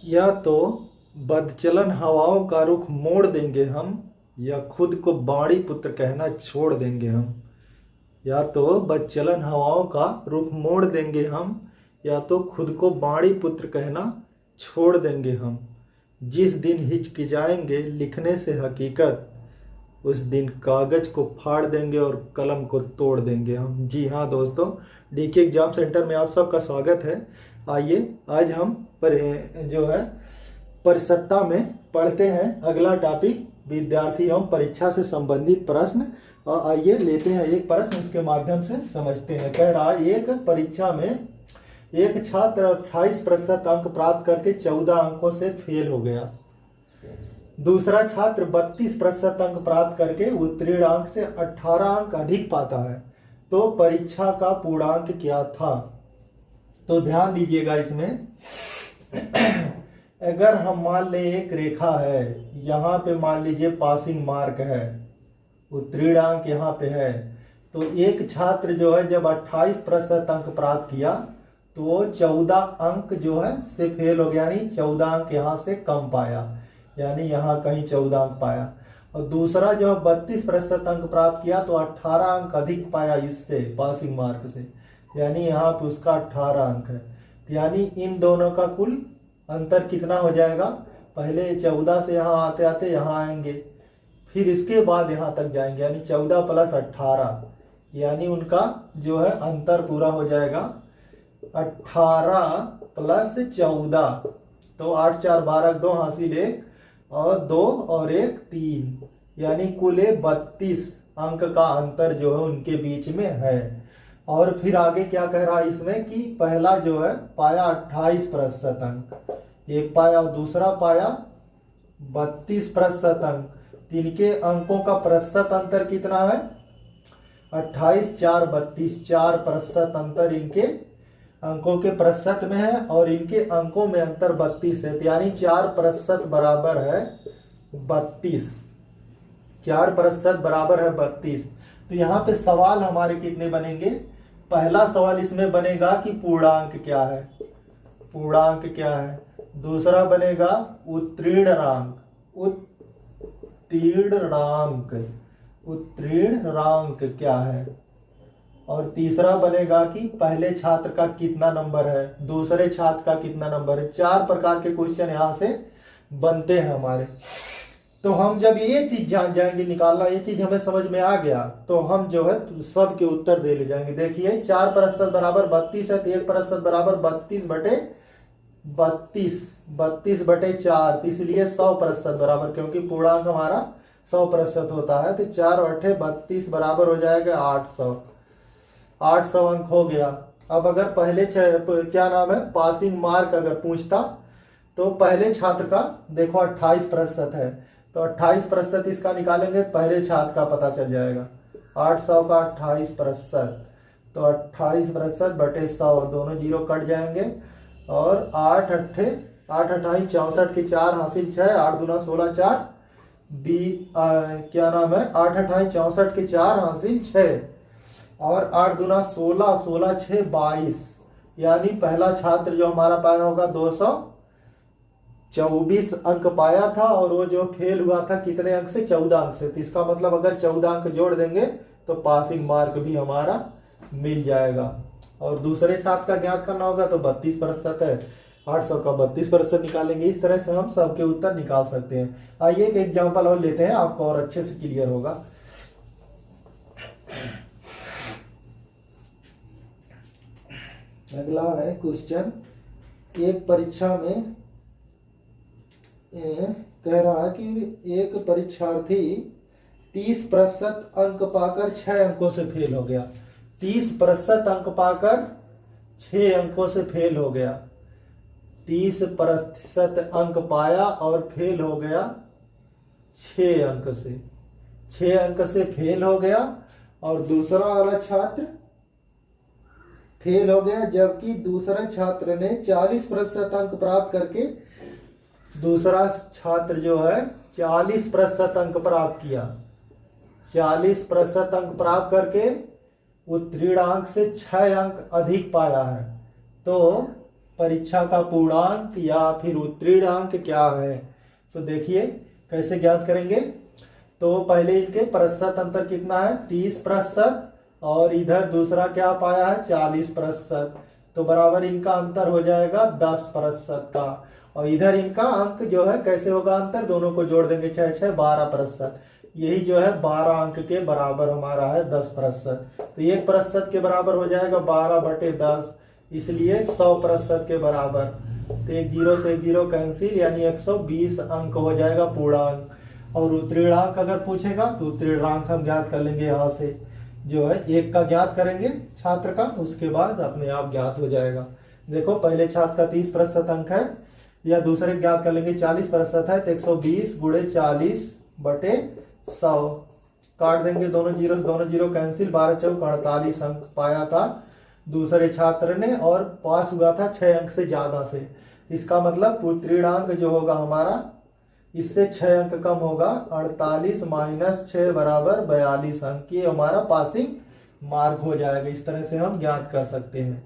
या तो बदचलन हवाओं का रुख मोड़ देंगे हम, या खुद को बाणी पुत्र कहना छोड़ देंगे हम। या तो बदचलन हवाओं का रुख मोड़ देंगे हम, या तो खुद को बाणी पुत्र कहना छोड़ देंगे हम। जिस दिन हिचकिचाएंगे लिखने से हकीकत, उस दिन कागज को फाड़ देंगे और कलम को तोड़ देंगे हम। जी हाँ दोस्तों, डीके एग्जाम सेंटर में आप सबका स्वागत है। आइए आज हम जो है परिसत्ता में पढ़ते हैं अगला टॉपिक, विद्यार्थी एवं परीक्षा से संबंधित प्रश्न। और आइए लेते हैं एक प्रश्न, उसके माध्यम से समझते हैं। कह रहा है, एक परीक्षा में एक छात्र 28% अंक प्राप्त करके 14 अंकों से फेल हो गया। दूसरा छात्र 32% अंक प्राप्त करके उत्तीर्ण अंक से 18 अंक अधिक पाता है, तो परीक्षा का पूर्णांक क्या था? तो ध्यान दीजिएगा इसमें। अगर हम मान लें एक रेखा है, यहाँ पे मान लीजिए पासिंग मार्क है, उत्तीर्ण अंक यहाँ पे है, तो एक छात्र जो है जब 28% अंक प्राप्त किया तो वो 14 अंक जो है से फेल हो गया, यानी 14 अंक यहाँ से कम पाया, यानी यहाँ कहीं 14 अंक पाया। और दूसरा जो 32% अंक प्राप्त किया तो 18 अंक अधिक पाया इससे, पासिंग मार्क से, यानी यहाँ पे उसका 18 अंक है। यानी इन दोनों का कुल अंतर कितना हो जाएगा? पहले 14 से यहाँ आते आते यहाँ आएंगे, फिर इसके बाद यहाँ तक जाएंगे, यानी 14 + 18, यानी उनका जो है अंतर पूरा हो जाएगा 18 + 14। तो 8 4 12 2 हासिल 1 और 2 और 1 3, यानी कुल 32 अंक का अंतर जो है उनके बीच में है। और फिर आगे क्या कह रहा है इसमें कि पहला जो है पाया 28% अंक, एक पाया और दूसरा पाया 32% अंक। इनके अंकों का प्रतिशत अंतर कितना है? 28 4 32, 4% अंतर इनके अंकों के प्रतिशत में है और इनके अंकों में अंतर 32 है, यानी 4% बराबर है 32, 4% बराबर है 32। तो यहाँ पे सवाल हमारे कितने बनेंगे? पहला सवाल इसमें बनेगा कि पूर्णांक क्या है, पूर्णांक क्या है। दूसरा बनेगा उत्तीर्णांक, उत्तीर्णांक, उत्तीर्णांक क्या है। और तीसरा बनेगा कि पहले छात्र का कितना नंबर है, दूसरे छात्र का कितना नंबर है। 4 प्रकार के क्वेश्चन यहाँ से बनते हैं हमारे। तो हम जब ये चीज जान जाएंगे निकालना, ये चीज हमें समझ में आ गया, तो हम जो है सब के उत्तर दे ले जाएंगे। देखिए 4% बराबर 32 है, तो 1% बराबर 32 बटे 32, 32 बटे 4, तो इसलिए 100% बराबर, क्योंकि पूर्णांक हमारा 100% होता है। तो 4 बटे 32 बराबर हो जाएगा 800, 800 अंक हो गया। अब अगर पहले क्या नाम है पासिंग मार्क अगर पूछता, तो पहले छात्र का देखो 28% है, तो 28% इसका निकालेंगे तो पहले छात्र का पता चल जाएगा। 800 का 28%, तो 28% बटे 100, दोनों जीरो कट जाएंगे। और 8 अट्ठे 8 अट्ठाई 64 की 4 हासिल 6, 8 दूना 16 4 क्या नाम है 8 अट्ठाई 64 की 4 हासिल 6 और 8 दूना 16, 16 6 22, यानी पहला छात्र जो हमारा पाया होगा 224 अंक पाया था, और वो जो फेल हुआ था कितने अंक से? 14 अंक से। तो इसका मतलब अगर 14 अंक जोड़ देंगे तो पासिंग मार्क भी हमारा मिल जाएगा। और दूसरे छात्र का ज्ञात करना होगा तो 32% है, 800 का 32% निकालेंगे। इस तरह से हम सबके उत्तर निकाल सकते हैं। आइए एक एग्जाम्पल और लेते हैं, आपको और अच्छे से क्लियर होगा। अगला है क्वेश्चन, एक परीक्षा में कह रहा है कि एक परीक्षार्थी 30% अंक पाकर 6 अंकों से फेल हो गया। 30% अंक पाकर 6 अंकों से फेल हो गया। 30% अंक पाया और फेल हो गया 6 अंक से, 6 अंक से फेल हो गया। और दूसरा वाला छात्र फेल हो गया, जबकि दूसरे छात्र ने 40% अंक प्राप्त करके, दूसरा छात्र जो है 40% अंक प्राप्त किया, 40% अंक प्राप्त करके उत्तीर्ण अंक से 6 अंक अधिक पाया है। तो परीक्षा का पूर्णांक या फिर उत्तीर्णांक क्या है। तो देखिए कैसे ज्ञात करेंगे। तो पहले इनके प्रतिशत अंतर कितना है 30%, और इधर दूसरा क्या पाया है 40%, तो बराबर इनका अंतर हो जाएगा 10% का। और इधर इनका अंक जो है कैसे होगा अंतर, दोनों को जोड़ देंगे 6 6 12%, यही जो है 12 अंक के बराबर हमारा है 10%। तो 1% के बराबर हो जाएगा 12/10, इसलिए 100% के बराबर। तो एक जीरो से एक जीरो कैंसिल, यानी 120 अंक हो जाएगा पूर्णांक। और उत्तीर्णांक अगर पूछेगा तो उत्तीर्णांक हम ज्ञात कर लेंगे यहाँ से, जो है 1 का ज्ञात करेंगे छात्र का, उसके बाद अपने आप ज्ञात हो जाएगा। देखो पहले छात्र का 30% अंक है, या दूसरे ज्ञात कर लेंगे 40% है, तो 120 गुणे 40/100 काट देंगे दोनों जीरो कैंसिल, 12 चौक 48 अंक पाया था दूसरे छात्र ने, और पास हुआ था 6 अंक से ज्यादा से। इसका मतलब उत्तीर्णांक जो होगा हमारा इससे 6 अंक कम होगा, 48 - 6 बराबर 42 अंक, ये हमारा पासिंग मार्क हो जाएगा। इस तरह से हम ज्ञात कर सकते हैं।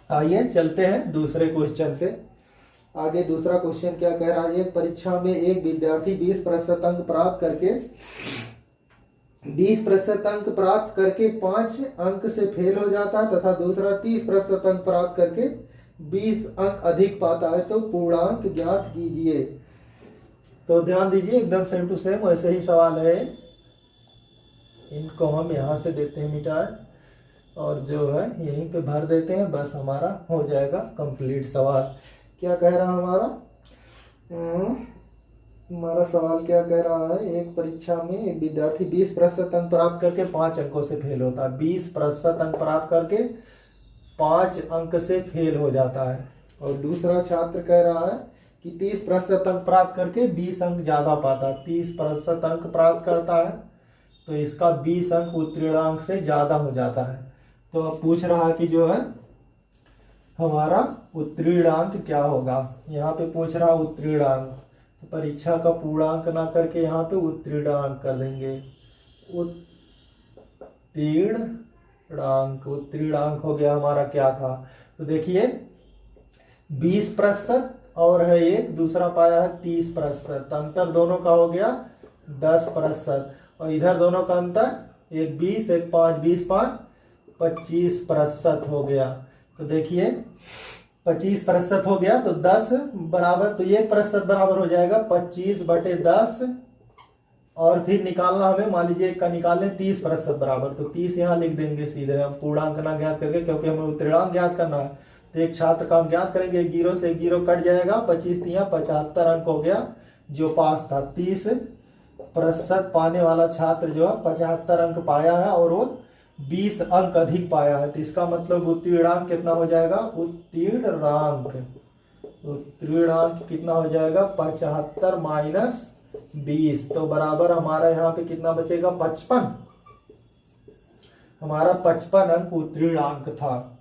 आइए चलते हैं दूसरे क्वेश्चन पे। आगे दूसरा क्वेश्चन क्या कह रहा है, एक परीक्षा में एक विद्यार्थी 20% अंक प्राप्त करके 5 अंक से फेल हो जाता है, तथा दूसरा 30% अंक प्राप्त करके 20 अंक अधिक पाता है, तो पूर्णांक ज्ञात कीजिए। तो ध्यान दीजिए एकदम सेम टू सेम वैसे ही सवाल है। इनको हम यहाँ से देते हैं मिटाए, और जो है यहीं पे भर देते हैं, बस हमारा हो जाएगा कंप्लीट सवाल। क्या कह रहा हमारा हमारा सवाल क्या कह रहा है, एक परीक्षा में एक विद्यार्थी 20% अंक प्राप्त करके 5 अंकों से फेल होता है। 20% अंक प्राप्त करके 5 अंक से फेल हो जाता है, और दूसरा छात्र कह रहा है कि 30% अंक प्राप्त करके 20 अंक ज्यादा पाता है। 30% अंक प्राप्त करता है तो इसका 20 अंक उत्तीर्णांक से ज्यादा हो जाता है। तो अब पूछ रहा है कि जो है हमारा उत्तीर्णांक क्या होगा। यहाँ पे पूछ रहा उत्तीर्णांक, तो परीक्षा का पूर्णांक ना करके यहाँ पे उत्तीर्णांक कर देंगे। उत्तीर्णांक हो गया हमारा क्या था, तो देखिए 20% और है एक दूसरा पाया है 30%, अंतर दोनों का हो गया 10%, और इधर दोनों का अंतर एक 20 एक 5, 20 5 25% हो गया। तो देखिए 25% हो गया, तो 10 बराबर, तो ये प्रतिशत बराबर हो जाएगा 25/10, और फिर निकालना हमें, मान लीजिए एक का निकालें 30% बराबर, तो 30 यहाँ लिख देंगे सीधे हम पूर्णांक ना ज्ञात करके, क्योंकि हमें उत्तीर्णांक ज्ञात करना है। तो एक छात्र का हम ज्ञात करेंगे, एक जीरो से एक जीरो कट जाएगा, 25 × 75 अंक हो गया जो पास था। 30% पाने वाला छात्र जो है 75 अंक पाया है, और वो 20 अंक अधिक पाया है, तो इसका मतलब उत्तीर्णांक कितना हो जाएगा, उत्तीर्णांक कितना हो जाएगा 75 - 20, तो बराबर हमारा यहाँ पे कितना बचेगा 55, हमारा 55 अंक उत्तीर्णांक था।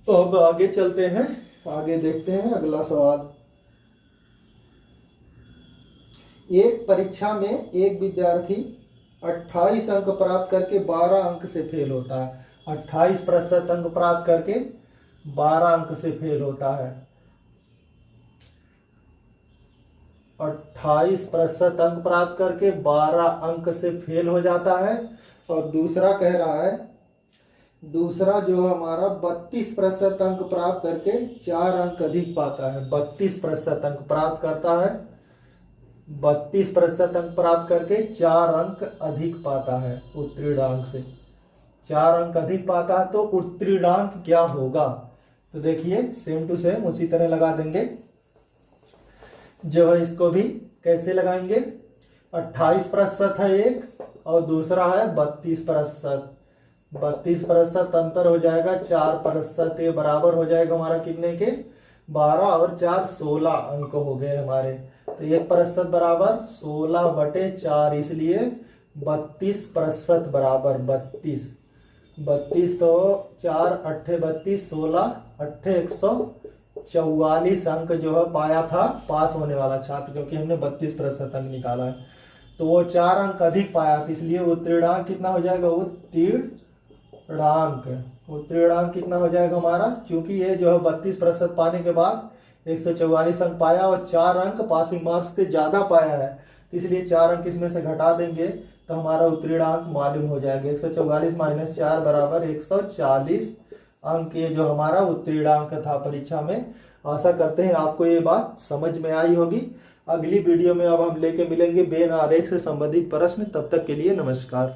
तो अब आगे चलते हैं, आगे देखते हैं अगला सवाल। एक परीक्षा में एक विद्यार्थी 28 अंक प्राप्त करके 12 अंक से फेल होता है। 28% अंक प्राप्त करके 12 अंक से फेल होता है। 28% अंक प्राप्त करके 12 अंक से फेल हो जाता है, और दूसरा कह रहा है, दूसरा जो हमारा 32% अंक प्राप्त करके 4 अंक अधिक पाता है। 32% अंक प्राप्त करता है, 32% अंक प्राप्त करके 4 अंक अधिक पाता है उत्तीर्णांक से, 4 अंक अधिक पाता है, तो उत्तीर्णांक क्या होगा। तो देखिए सेम टू सेम उसी तरह लगा देंगे, जो है इसको भी कैसे लगाएंगे, 28% है एक, और दूसरा है 32%। 32% अंतर हो जाएगा 4%, ये बराबर हो जाएगा हमारा कितने के 12, और 4 16 अंक हो गए हमारे। तो 1% बराबर 16/4, इसलिए 32% बराबर 32, तो 4 8 32, 16 8 144 अंक जो है पाया था पास होने वाला छात्र, क्योंकि हमने 32% अंक निकाला है, तो वो 4 अंक अधिक पाया था, इसलिए उत्तीर्णांक कितना हो जाएगा, उत्तीर्णांक उत्तीर्णांक कितना हो जाएगा हमारा, क्योंकि ये जो है 32% पाने के बाद 144 अंक पाया और 4 अंक पासिंग मार्क्स से ज्यादा पाया है, इसलिए 4 अंक इसमें से घटा देंगे तो हमारा उत्तीर्णांक मालूम हो जाएगा। 144 - 4 बराबर 140 अंक, ये जो हमारा उत्तीर्णांक था परीक्षा में। आशा करते हैं आपको ये बात समझ में आई होगी। अगली वीडियो में अब हम लेके मिलेंगे बेन आरेख से संबंधित प्रश्न। तब तक के लिए नमस्कार।